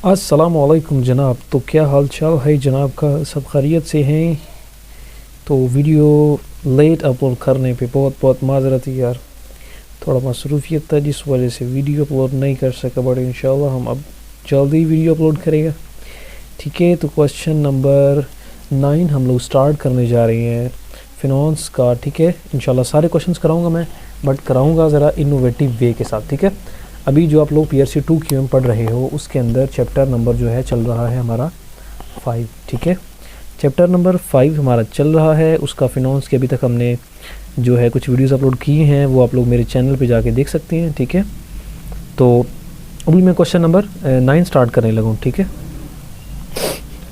अस्सलामुअलैकुम जनाब। तो क्या हाल चाल है जनाब का, सब खैरियत से हैं? तो वीडियो लेट अपलोड करने पे बहुत बहुत माजरत है यार, थोड़ा मसरूफियत था जिस वजह से वीडियो अपलोड नहीं कर सका, बट इंशाल्लाह हम अब जल्दी वीडियो अपलोड करेंगे। ठीक है, तो क्वेश्चन नंबर 9 हम लोग स्टार्ट करने जा रहे हैं फिनंस का। ठीक है, इंशाल्लाह सारे क्वेश्चंस कराऊंगा मैं, बट कराऊंगा ज़रा इनोवेटिव वे के साथ। ठीक है, अभी जो आप लोग PRC 2 QM पढ़ रहे हो उसके अंदर चैप्टर नंबर जो है चल रहा है हमारा 5। ठीक है, चैप्टर नंबर 5 हमारा चल रहा है, उसका फिनंस की अभी तक हमने जो है कुछ वीडियोस अपलोड किए हैं, वो आप लोग मेरे चैनल पे जाके देख सकते हैं। ठीक है, तो अभी मैं क्वेश्चन नंबर 9 स्टार्ट करने लगूँ। ठीक है,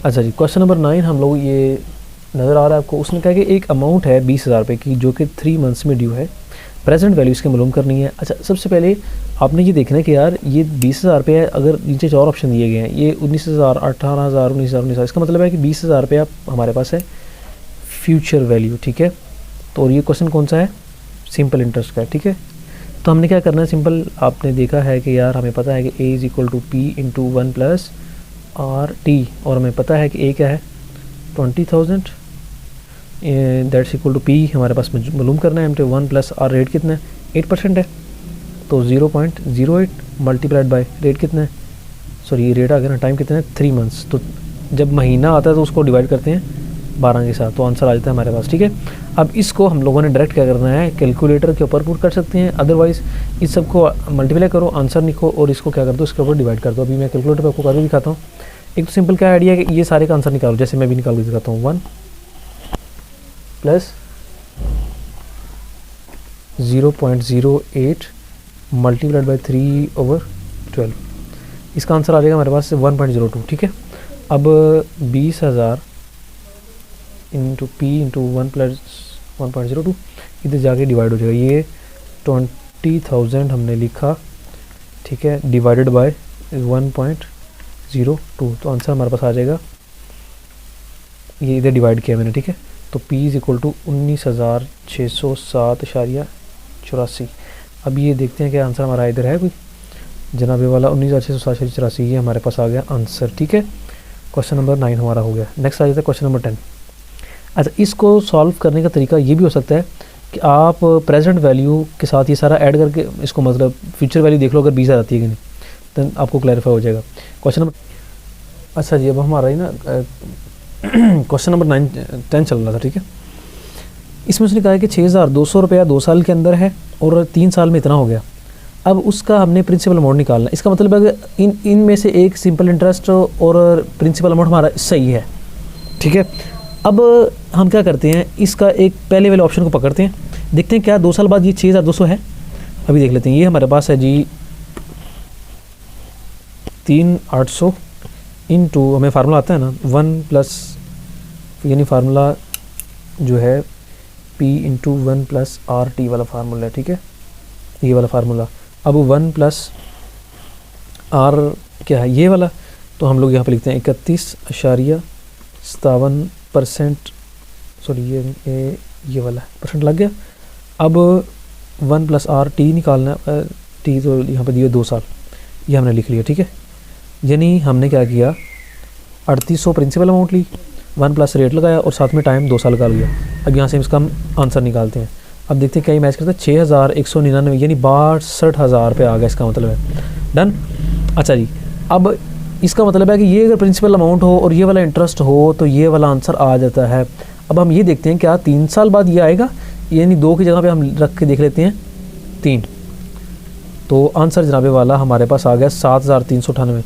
अच्छा जी, क्वेश्चन नंबर 9 हम लोग ये नज़र आ रहा है आपको, उसने कहा कि एक अमाउंट है 20,000 रुपये की जो कि 3 मंथ्स में ड्यू है, प्रेजेंट वैल्यू इसकी मालूम करनी है। अच्छा, सबसे पहले आपने ये देखना है कि यार ये 20,000 रुपये है, अगर नीचे 4 ऑप्शन दिए गए हैं, ये 19,000, 18,000, 19,000, 19,000, इसका मतलब है कि 20,000 रुपये आप हमारे पास है फ्यूचर वैल्यू। ठीक है, तो और ये क्वेश्चन कौन सा है? सिंपल इंटरेस्ट का है। ठीक है, तो हमने क्या करना है, सिंपल आपने देखा है कि यार हमें पता है कि A is equal to P into 1 plus RT, और हमें पता है कि A क्या है 20,000, दैट्स इक्वल टू P हमारे पास मालूम करना है, इंटू 1 प्लस R रेट कितना है 8% है, तो 0.08 मल्टीप्लाइड बाय रेट कितना है, सॉरी ये रेट आ गया ना, टाइम कितना है 3 मंथ्स, तो जब महीना आता है तो उसको डिवाइड करते हैं 12 के साथ, तो आंसर आ जाता है हमारे पास। ठीक है, अब इसको हम लोगों ने डायरेक्ट क्या करना है, कैलकुलेटर के ऊपर पुट कर सकते हैं, अदरवाइज़ इस सबको मल्टीप्लाई करो, आंसर लिखो और इसको क्या कर दो, इसके ऊपर डिवाइड कर दो। अभी मैं कैलकुलेटर पर आपको करके दिखाता हूँ। एक तो सिंपल क्या आइडिया है कि ये सारे का आंसर निकालो, जैसे मैं भी निकाल के दिखाता हूँ। 1 प्लस 0.08 मल्टीप्लाइड बाई 3/12, इसका आंसर आ जाएगा हमारे पास से 1.02। ठीक है, अब 20,000 इंटू P इंटू 1 प्लस 1.02 इधर जाके डिवाइड हो जाएगा, ये 20,000 हमने लिखा। ठीक है, डिवाइडेड बाय 1.02, तो आंसर हमारे पास आ जाएगा, ये इधर डिवाइड किया मैंने। ठीक है, तो P इज़ इक्वल टू 19,607.84। अब ये देखते हैं कि आंसर हमारा इधर है कोई, जनाबे वाला 19,607.84, ये हमारे पास आ गया आंसर। ठीक है, क्वेश्चन नंबर 9 हमारा हो गया। नेक्स्ट आ जाता है क्वेश्चन नंबर 10। अच्छा, इसको सॉल्व करने का तरीका ये भी हो सकता है कि आप प्रेजेंट वैल्यू के साथ ये सारा ऐड करके इसको मतलब फ्यूचर वैल्यू देख लो, अगर 20 आती है कि नहीं, तो आपको क्लैरिफाई हो जाएगा। क्वेश्चन नंबर, अच्छा जी, अब हमारा ही ना क्वेश्चन नंबर 10 चल रहा था। ठीक है, इसमें उसने कहा है कि 6,200 रुपया 2 साल के अंदर है और 3 साल में इतना हो गया। अब उसका हमने प्रिंसिपल अमाउंट निकालना है, इसका मतलब है कि इन में से एक सिंपल इंटरेस्ट और प्रिंसिपल अमाउंट हमारा सही है। ठीक है, अब हम क्या करते हैं, इसका एक पहले वाले ऑप्शन को पकड़ते हैं, देखते हैं क्या 2 साल बाद ये 6,200 है। अभी देख लेते हैं, ये हमारे पास है जी 3,800 इंटू, हमें फार्मूला आता है ना 1 प्लस, यानी फार्मूला जो है P इंटू 1 प्लस RT वाला फार्मूला है। ठीक है, ये वाला फार्मूला। अब 1 प्लस R क्या है, ये वाला, तो हम लोग यहाँ पे लिखते हैं 31.57%, सॉरी ये वाला परसेंट लग गया। अब 1 प्लस RT निकालना, T तो यहाँ पे दिया 2 साल, ये हमने लिख लिया। ठीक है, यानी हमने क्या किया, 3800 प्रिंसिपल अमाउंट ली, 1 प्लस रेट लगाया और साथ में टाइम 2 साल का लिया। अब यहाँ से इसका हम आंसर निकालते हैं। अब देखते हैं क्या मैच करता है, 6,199, यानी 62,000 रुपये आ गया, इसका मतलब है डन। अच्छा जी, अब इसका मतलब है कि ये अगर प्रिंसिपल अमाउंट हो और ये वाला इंटरेस्ट हो तो ये वाला आंसर आ जाता है। अब हम ये देखते हैं क्या 3 साल बाद ये आएगा, यानी 2 की जगह पे हम रख के देख लेते हैं 3, तो आंसर जनाबे वाला हमारे पास आ गया 7,398।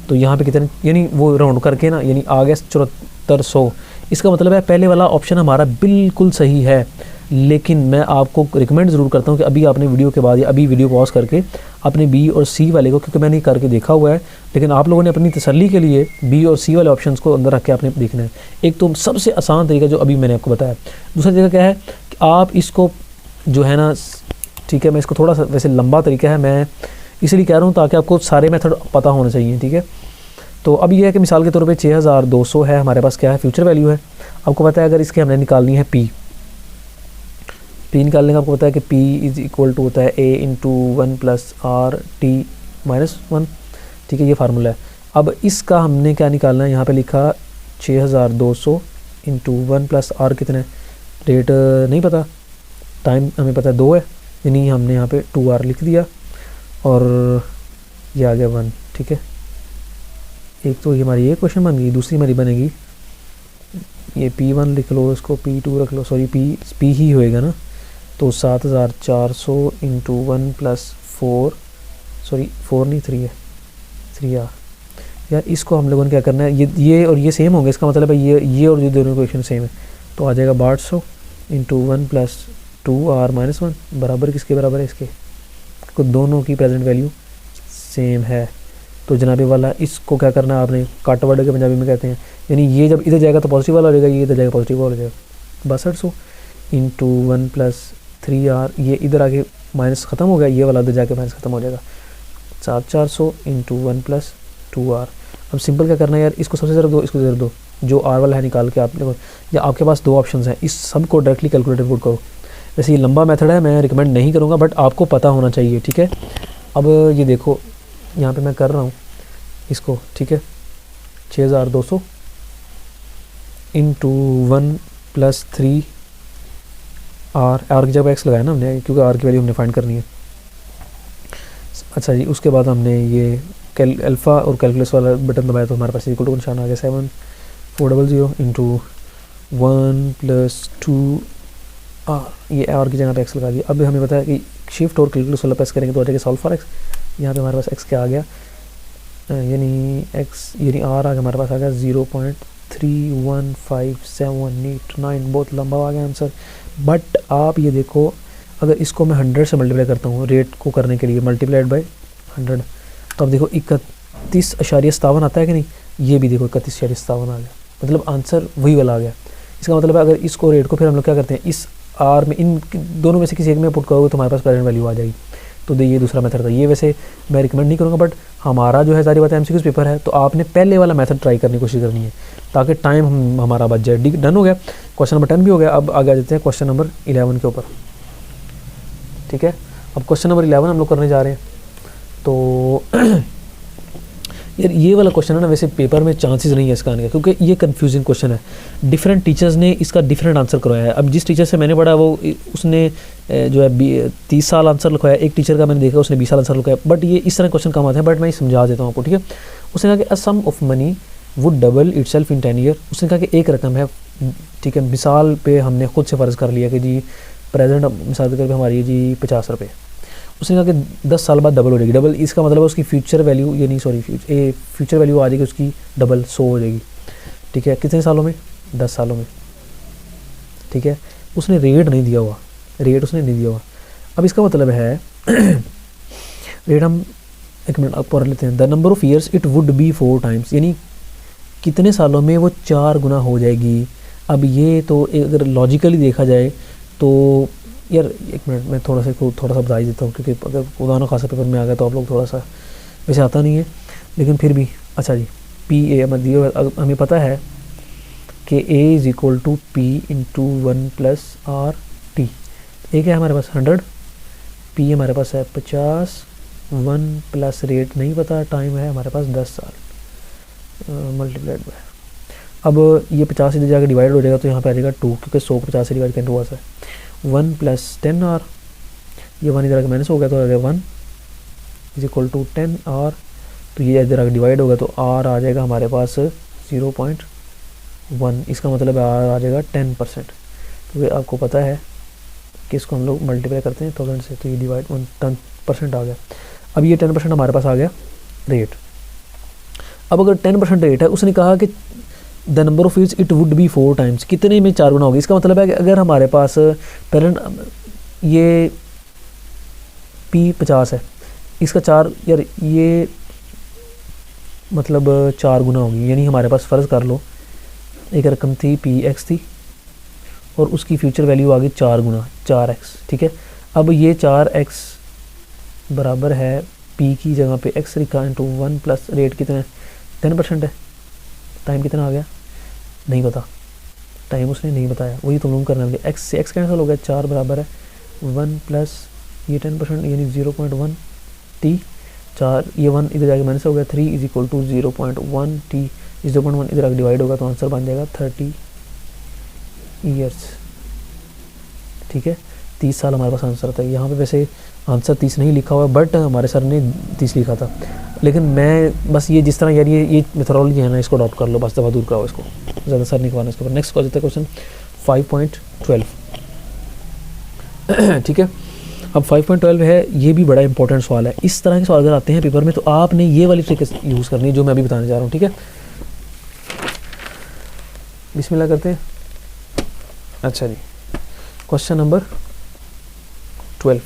तो यहाँ पे कितने, यानी वो राउंड करके ना, यानी आ गया 7400। इसका मतलब है पहले वाला ऑप्शन हमारा बिल्कुल सही है, लेकिन मैं आपको रिकमेंड ज़रूर करता हूँ कि अभी आपने वीडियो के बाद या अभी वीडियो पॉज करके अपने B और C वाले को, क्योंकि मैंने करके देखा हुआ है, लेकिन आप लोगों ने अपनी तसल्ली के लिए B और C वाले ऑप्शंस को अंदर रख के आपने देखना है। एक तो सबसे आसान तरीका जो अभी मैंने आपको बताया, दूसरा तरीका क्या है कि आप इसको जो है ना, ठीक है, मैं इसको थोड़ा सा वैसे लंबा तरीका है, मैं इसलिए कह रहा हूँ ताकि आपको सारे मेथड पता होने चाहिए। ठीक है, तो अब ये है कि मिसाल के तौर पे 6,200 है, हमारे पास क्या है फ्यूचर वैल्यू है। आपको पता है अगर इसकी हमने निकालनी है P निकालने का, आपको पता है कि P इज़ इक्वल टू होता है A into 1 plus RT minus 1। ठीक है, ये फार्मूला है। अब इसका हमने क्या निकालना है, यहाँ पे लिखा 6200 इंटू 1 प्लस आर कितना है, रेट नहीं पता, टाइम हमें पता है 2 है, यानी हमने यहाँ पे 2R लिख दिया और ये आ गया 1। ठीक है, एक तो ये हमारी ये क्वेश्चन बन गई, दूसरी हमारी बनेगी ये P1 लिख लो, इसको P2 रख लो, सॉरी P ही होएगा ना, तो 7400 इंटू 1 प्लस 4, सॉरी 4 नहीं 3 है, 3R। यार इसको हम लोगों ने क्या करना है, ये और ये सेम होंगे, इसका मतलब है ये और ये दोनों इक्वेशन सेम है, तो आ जाएगा 1200 इंटू 1 प्लस 2R माइनस 1 बराबर किसके बराबर है, इसके, को दोनों की प्रेजेंट वैल्यू सेम है। तो जनाबे वाला इसको क्या करना है आपने, काट वर्ड के पंजाबी में कहते हैं, यानी ये जब इधर जाएगा तो पॉजिटिव वाला हो जाएगा, ये इधर जाएगा पॉजिटिव वाला हो जाएगा। 6200 इंटू 1 प्लस 3R, ये इधर आके माइनस ख़त्म हो गया, ये वाला उधर जाके माइनस ख़त्म हो जाएगा। 7400 इंटू 1 प्लस 2R। अब सिंपल क्या करना है यार, इसको सबसे ज़रा दो, इसको ज़रा दो, जो R वाला है निकाल के आप, या आपके पास 2 ऑप्शन हैं, इस सब को डायरेक्टली कैलकुलेटर पुट करो। वैसे ये लंबा मेथड है, मैं रिकमेंड नहीं करूँगा, बट आपको पता होना चाहिए। ठीक है, अब ये देखो यहाँ पे मैं कर रहा हूँ इसको, ठीक है, 6200 इंटू 1 प्लस 3R की जगह एक्स लगाया ना हमने, क्योंकि R की वैल्यू हमने फाइंड करनी है। अच्छा जी, उसके बाद हमने ये अल्फ़ा और कैलकुलस वाला बटन दबाया तो हमारे पास इक्वल टू निशान आ गया। 7400 इंटू 1 प्लस 2R, ये R की जगह पे एक्स लगा दिया। अब हमें पता है कि शिफ्ट और कैलकुलस वाला प्रेस करेंगे तो आ जाएगा सॉल्व फॉर एक्स। यहाँ पे हमारे पास एक्स क्या आ गया, यानी एक्स यानी R आ गया हमारे पास आ गया 0.315789, बहुत लंबा आ गया आंसर। बट आप ये देखो, अगर इसको मैं 100 से मल्टीप्लाई करता हूँ रेट को करने के लिए, मल्टीप्लाइड बाय 100, तो अब देखो 31.57 आता है कि नहीं, ये भी देखो 31.57 आ गया, मतलब आंसर वही वाला आ गया। इसका मतलब है अगर इसको रेट को फिर हम लोग क्या करते हैं, इस R में इन दोनों में से किसी एक में पुट करोगे तो हमारे पास प्रेजेंट वैल्यू आ जाएगी। तो ये दूसरा मेथड था, ये वैसे मैं रिकमेंड नहीं करूँगा, बट हमारा जो है सारी बात MCQs पेपर है, तो आपने पहले वाला मेथड ट्राई करने की कोशिश करनी है ताकि टाइम हमारा बच जाए। डन हो गया, क्वेश्चन नंबर 10 भी हो गया। अब आगे आ जाते हैं क्वेश्चन नंबर 11 के ऊपर। ठीक है, अब क्वेश्चन नंबर 11 हम लोग करने जा रहे हैं। तो यार ये वाला क्वेश्चन है ना, वैसे पेपर में चांसेस नहीं है इसका आने का, क्योंकि ये कंफ्यूजिंग क्वेश्चन है। डिफरेंट टीचर्स ने इसका डिफरेंट आंसर करवाया है। अब जिस टीचर से मैंने पढ़ा वो उसने जो है 30 साल आंसर लिखवाया, एक टीचर का मैंने देखा उसने 20 साल आंसर लिखवाया। बट ये इस तरह क्वेश्चन कम आते हैं, बट मैं समझा देता हूँ आपको। ठीक है, उसने कहा कि a sum of money would double itself in 10 year. उसने कहा कि एक रकम है, ठीक है, मिसाल पे हमने खुद से फ़र्ज़ कर लिया कि जी प्रेजेंट मिसाल के तौर पर हमारी जी 50 रुपये। उसने कहा कि 10 साल बाद डबल हो जाएगी। डबल इसका मतलब है उसकी फ्यूचर वैल्यू, ये नहीं सॉरी फ्यूचर वैल्यू आ जाएगी उसकी डबल 100 हो जाएगी। ठीक है, कितने सालों में, 10 सालों में। ठीक है, उसने रेट नहीं दिया हुआ, रेट उसने नहीं दिया हुआ। अब इसका मतलब है रेट हम एक मिनट अब पढ़ लेते हैं। The number of years it would be 4 times, यानी कितने सालों में वो 4 गुना हो जाएगी। अब ये तो अगर लॉजिकली देखा जाए तो यार एक मिनट मैं थोड़ा सा बता ही देता हूँ, क्योंकि अगर खुदा न खासा पेपर में आ गया तो आप लोग थोड़ा सा, वैसे आता नहीं है लेकिन फिर भी। अच्छा जी, PA हमें पता है कि A is equal to P into 1 plus RT। A क्या है हमारे पास 100, P हमारे पास है 50, 1 प्लस रेट नहीं पता, टाइम है हमारे पास 10 साल, मल्टीप्लाइड बाय। अब ये 50 इधर जाकर डिवाइड हो जाएगा तो यहाँ पे आ जाएगा 2, क्योंकि 100 को 50 से डिवाइड करने हुआ है। 1 प्लस 10R, ये 1 इधर आके माइनस हो गया तो आ गया 1 इज इक्वल टू 10R। तो ये इधर आके डिवाइड होगा तो R आ जाएगा हमारे पास 0.1। इसका मतलब R आ जाएगा 10%, क्योंकि आपको पता है कि इसको हम लोग मल्टीप्लाई करते हैं 1000 से, तो ये डिवाइड 10% आ गया। अब ये 10% हमारे पास आ गया रेट। अब अगर 10% रेट है, उसने कहा कि the number of years it would be 4 times, कितने में 4 गुना होगी। इसका मतलब है कि अगर हमारे पास पेरेंट ये P 50 है, इसका 4 यार ये मतलब 4 गुना होगी, यानी हमारे पास फ़र्ज़ कर लो एक रकम थी PX थी और उसकी फ्यूचर वैल्यू आ गई 4 गुना 4x। ठीक है, अब ये 4x बराबर है P की जगह पे x लिखा इंटू 1 प्लस रेट कितना है 10% है। टाइम कितना आ गया नहीं पता, टाइम उसने नहीं बताया, वही तुम लोग करना है। x से x कैंसिल हो गया, 4 बराबर है 1 प्लस ये 10% यानी 0.1 t। 4, ये 1 इधर जाके माइनस हो गया, 3 इज इक्वल टू 0.1 t, 0.1 इधर आके डिवाइड होगा तो आंसर बन जाएगा 30 ईयर्स। ठीक है, 30 साल हमारे पास आंसर था। यहाँ पे वैसे आंसर 30 नहीं लिखा हुआ, बट हमारे सर ने 30 लिखा था, लेकिन मैं बस ये जिस तरह यार ये मेथोडोलॉजी है ना, इसको अडॉप्ट कर लो, बस दफा दूर कराओ इसको, ज़्यादा सर नहीं करवाना इसके ऊपर। Next question 5.12। ठीक है, अब 5.12 है, ये भी बड़ा इंपॉर्टेंट सवाल है। इस तरह के सवाल अगर आते हैं पेपर में तो आपने ये वाली ट्रिक यूज़ करनी है जो मैं अभी बताने जा रहा हूँ। ठीक है, बिस्मिल्लाह करते हैं। अच्छा जी, क्वेश्चन नंबर 12।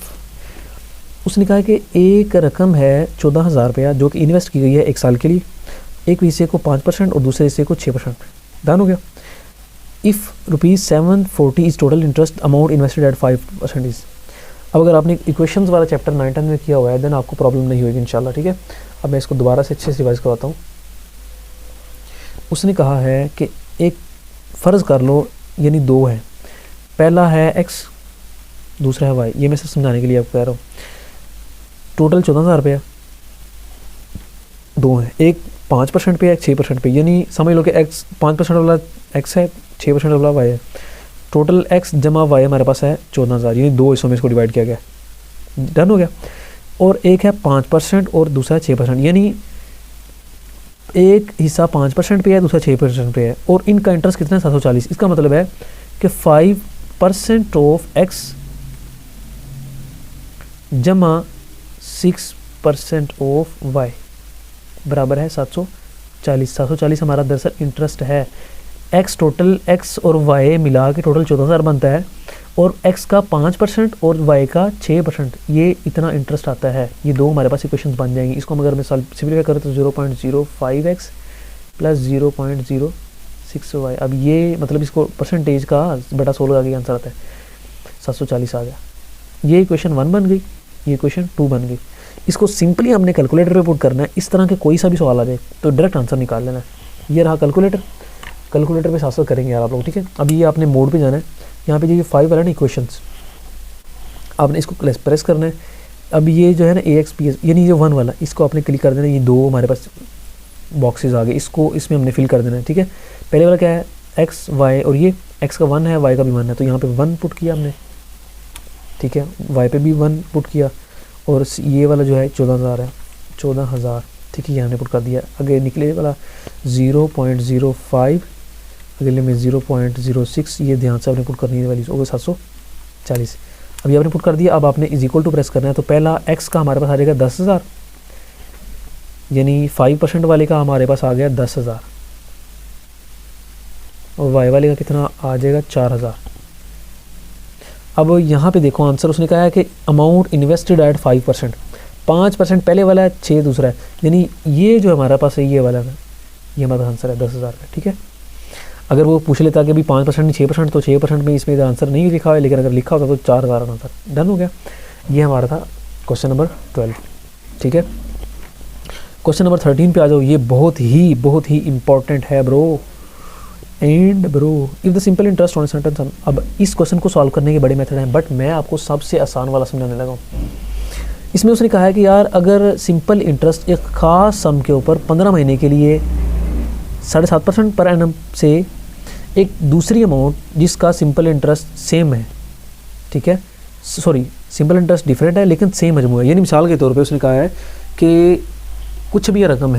उसने कहा कि एक रकम है 14,000 रुपया जो कि इन्वेस्ट की गई है 1 साल के लिए, एक हिस्से को 5% और दूसरे हिस्से को 6%। डन हो गया। If ₹740 is total interest amount invested at 5% is. अब अगर आपने इक्वेशंस वाला चैप्टर 9-10 में किया हुआ है देन आपको प्रॉब्लम नहीं होगी इंशाल्लाह। ठीक है, अब मैं इसको दोबारा से अच्छे से रिवाइज करवाता हूँ। उसने कहा है कि एक फ़र्ज़ कर लो, यानी 2 है, पहला है x, दूसरा है y। ये मैं सिर्फ समझाने के लिए आपको कह रहा हूँ। टोटल 14,000 रुपया, 2 है, एक 5% पे है, एक 6% पे, यानी समझ लो कि x 5% वाला x है, 6% वाला y है। टोटल x जमा y हमारे पास है 14,000, यानी 2 हिस्सों में इसको डिवाइड किया गया। डन हो गया। और एक है 5% और दूसरा 6%, यानी एक हिस्सा 5% पे है, दूसरा 6% पे है, और इनका इंटरेस्ट कितना है 740। इसका मतलब है कि 5% ऑफ x जमा 6% ऑफ y बराबर है 740। 740 हमारा दरअसल इंटरेस्ट है। x टोटल x और y मिला के टोटल 14,000 बनता है, और x का 5% और y का 6%, ये इतना इंटरेस्ट आता है। ये 2 हमारे पास इक्वेशंस बन जाएंगी। इसको अगर मैं सिंप्लीफाई करें तो 0.05x प्लस 0.06y। अब ये मतलब इसको परसेंटेज का बटा 16 लगा के आंसर आता है 740 आ गया। ये इक्वेशन 1 बन गई, ये इक्वेशन 2 बन गई। इसको सिंपली हमने कैलकुलेटर पे पुट करना है। इस तरह के कोई सा भी सवाल आ जाए तो डायरेक्ट आंसर निकाल लेना है। ये रहा कैलकुलेटर, कैलकुलेटर पे साथ साथ करेंगे यार आप लोग। ठीक है, अभी ये आपने मोड पे जाना है। यहाँ पे जो 5 वाला ना इक्वेशंस, आपने इसको प्रेस करना है। अब ये जो है ना AX PS, यानी ये 1 वाला, इसको आपने क्लिक कर देना है। ये 2 हमारे पास बॉक्सेस आ गए, इसको इसमें हमने फिल कर देना है। ठीक है, पहले वाला क्या है x y, और ये x का 1 है, y का भी 1 है, तो यहाँ पे 1 पुट किया हमने। ठीक है, y पे भी 1 पुट किया, और ये वाला जो है 14,000 है, 14,000। ठीक है, ये हमने पुट कर दिया। आगे निकले वाला 0.05, अगले में 0.06, ये ध्यान से आपने पुट करनी वाली होगा 740। अब ये आपने पुट कर दिया। अब आपने इज इक्वल टू प्रेस करना है। तो पहला x का हमारे पास आ जाएगा 10,000, यानी 5% वाले का हमारे पास आ गया 10,000, और y वाले का कितना आ जाएगा 4,000। अब यहाँ पे देखो आंसर उसने कहा है कि अमाउंट इन्वेस्टेड एट 5%, 5% पहले वाला है, 6 दूसरा है, यानी ये जो हमारा पास है ये वाला है, ये हमारा आंसर है 10,000 का। ठीक है, अगर वो पूछ लेता कि अभी 5% नहीं 6%, तो 6% में इसमें आंसर नहीं लिखा हुआ है, लेकिन अगर लिखा होता तो 4,000 आंसर। डन हो गया। ये हमारा था क्वेश्चन नंबर 12। ठीक है, क्वेश्चन नंबर 13 पे आ जाओ। ये बहुत ही इंपॉर्टेंट है bro. And bro, if the simple interest on certain सम। अब इस क्वेश्चन को सॉल्व करने के बड़े मेथड हैं, बट मैं आपको सबसे आसान वाला समझाने लगा हूँ। इसमें उसने कहा है कि यार अगर सिंपल इंटरेस्ट एक ख़ास सम के ऊपर 15 महीने के लिए 7.5% पर एनम से एक दूसरी अमाउंट जिसका सिंपल इंटरेस्ट सेम है, ठीक है, सॉरी सिंपल इंटरेस्ट डिफरेंट है लेकिन सेम मजमू है। यानी मिसाल के तौर पे उसने कहा है कि कुछ भी रकम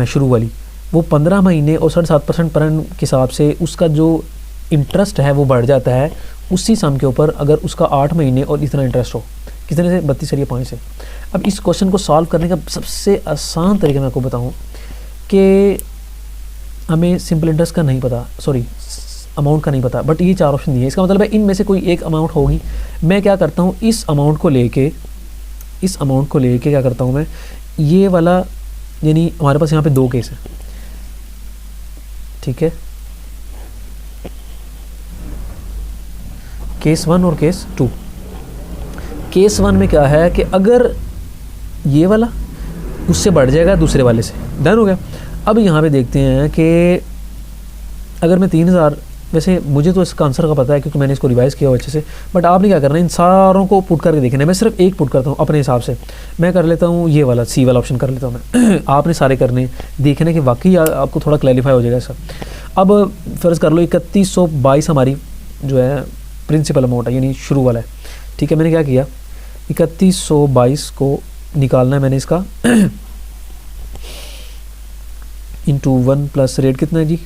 है शुरू वाली, वो 15 महीने और 7.5% पर एनम के हिसाब से उसका जो इंटरेस्ट है वो बढ़ जाता है उसी सम के ऊपर, अगर उसका 8 महीने और इतना इंटरेस्ट हो। कितने से? 32 से 5 से। अब इस क्वेश्चन को सॉल्व करने का सबसे आसान तरीका मैं आपको बताऊँ कि हमें सिंपल इंटरेस्ट का नहीं पता, सॉरी अमाउंट का नहीं पता, बट ये 4 ऑप्शन दिए हैं। इसका मतलब है इनमें से कोई एक अमाउंट होगी। मैं क्या करता हूँ, इस अमाउंट को लेके क्या करता हूँ मैं, ये वाला, यानी हमारे पास यहाँ पे 2 केस है, ठीक है, केस 1 और केस 2। केस 1 में क्या है कि अगर ये वाला उससे बढ़ जाएगा दूसरे वाले से, डन हो गया। अब यहाँ पे देखते हैं कि अगर मैं 3,000 वैसे मुझे तो इसका आंसर का पता है क्योंकि मैंने इसको रिवाइज किया हुआ अच्छे से, बट आपने क्या करना है, इन सारों को पुट करके देखना है। मैं सिर्फ एक पुट करता हूँ अपने हिसाब से, मैं कर लेता हूँ ये वाला सी वाला ऑप्शन कर लेता हूँ मैं आपने सारे करने, देखने कि वाकई आपको थोड़ा क्लैरिफाई हो जाएगा इसका। अब फ़र्ज़ कर लो 3122 हमारी जो है प्रिंसिपल अमाउंट है, यानी शुरू वाला है, ठीक है। मैंने क्या किया, 3122 को निकालना है मैंने इसका इंटू 1 प्लस रेट कितना है जी,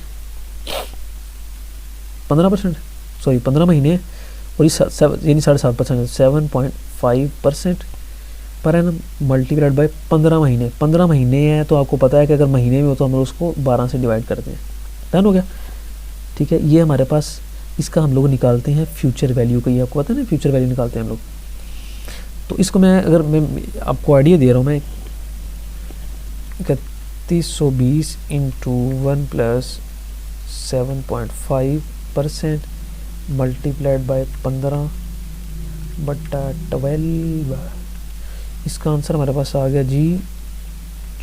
15%, सॉरी 15 महीने, और ये यानी 7.5%, 7.5% पर एनम मल्टीप्लाइड बाय 15 महीने। 15 महीने हैं तो आपको पता है कि अगर महीने में हो तो हम लोग उसको 12 से डिवाइड करते हैं, डन हो गया, ठीक है। ये हमारे पास, इसका हम लोग निकालते हैं फ्यूचर वैल्यू का, ये आपको पता है ना, फ्यूचर वैल्यू निकालते हैं हम लोग। तो इसको मैं अगर मैं आपको आइडिया दे रहा हूँ, मैं 3120 इंटू 1 प्लस 7.5% मल्टीप्लाइड बाय 15/12, इसका आंसर हमारे पास आ गया जी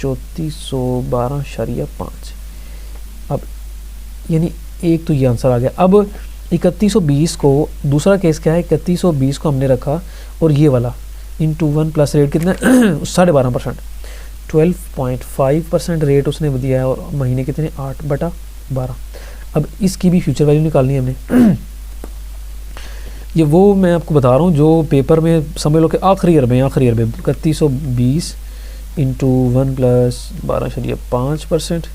3412.5। अब यानी एक तो ये आंसर आ गया। अब 3120 को, दूसरा केस क्या है, 3120 को हमने रखा और ये वाला इंटू 1 प्लस रेट कितना 12.5%, 12.5% रेट उसने दिया है, और महीने कितने 8/12। अब इसकी भी फ्यूचर वैल्यू निकालनी है हमने ये वो मैं आपको बता रहा हूँ जो पेपर में समझ लो कि आखिरी ईयर में 3120 इंटू 1 प्लस 12.5%,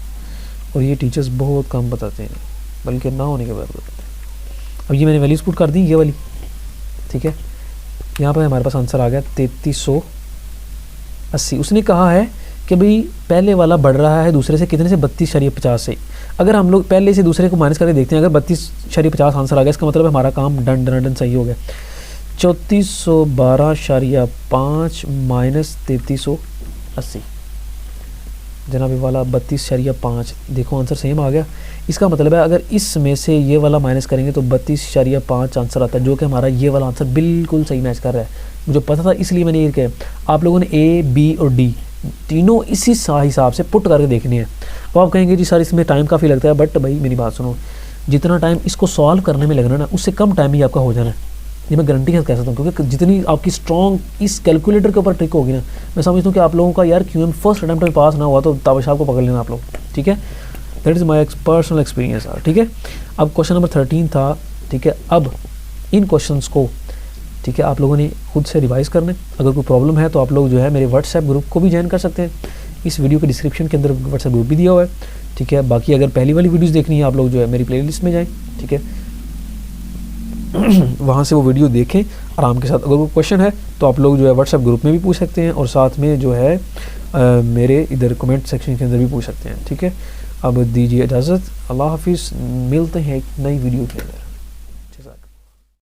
और ये टीचर्स बहुत कम बताते हैं, बल्कि ना होने के बाद बताते हैं। अब ये मैंने वैल्यूज पुट कर दी, ये वाली, ठीक है। यहाँ पर हमारे पास आंसर आ गया 3380। उसने कहा है कि भाई पहले वाला बढ़ रहा है दूसरे से कितने से, 32.50 से। अगर हम लोग पहले से दूसरे को माइनस करके देखते हैं, अगर 32.50 आंसर आ गया, इसका मतलब हमारा काम डन सही हो गया। 3412.5 माइनस 3380, जनाब ये वाला 32.5, देखो आंसर सेम आ गया। इसका मतलब है अगर इसमें से ये वाला माइनस करेंगे तो 32.5 आंसर आता है, जो कि हमारा ये वाला आंसर बिल्कुल सही मैच कर रहा है। मुझे पता था इसलिए मैंने ये कहा। आप लोगों ने ए, बी और डी तीनों इसी हिसाब से पुट करके देखने हैं। तो आप कहेंगे जी सर इसमें टाइम काफ़ी लगता है, बट भाई मेरी बात सुनो, जितना टाइम इसको सॉल्व करने में लगना ना, उससे कम टाइम ही आपका हो जाना है, ये मैं गारंटी कह सकता हूँ। क्योंकि जितनी आपकी स्ट्रॉन्ग इस कैलकुलेटर के ऊपर ट्रिक होगी ना, मैं समझता हूँ कि आप लोगों का यार क्यों फर्स्ट अटैम्प्ट में पास ना हुआ तो ताबशाब को पकड़ लेना आप लोग, ठीक है। That is my personal experience, ठीक है। अब क्वेश्चन नंबर 13 था, ठीक है। अब इन क्वेश्चंस को, ठीक है, आप लोगों ने खुद से रिवाइज़ करने। अगर कोई प्रॉब्लम है तो आप लोग जो है मेरे व्हाट्सएप ग्रुप को भी ज्वाइन कर सकते हैं, इस वीडियो के डिस्क्रिप्शन के अंदर व्हाट्सएप ग्रुप भी दिया हुआ है, ठीक है। बाकी अगर पहली वाली वीडियोज़ देखनी है आप लोग जो है मेरी प्लेलिस्ट में जाएँ, ठीक है, वहाँ से वो वीडियो देखें आराम के साथ। अगर कोई क्वेश्चन है तो आप लोग जो है व्हाट्सएप ग्रुप में भी पूछ सकते हैं, और साथ में जो है मेरे इधर कमेंट सेक्शन के अंदर भी पूछ सकते हैं, ठीक है। अब दीजिए इजाज़त, अल्लाह हाफिज़, मिलते हैं एक नई वीडियो के अंदर।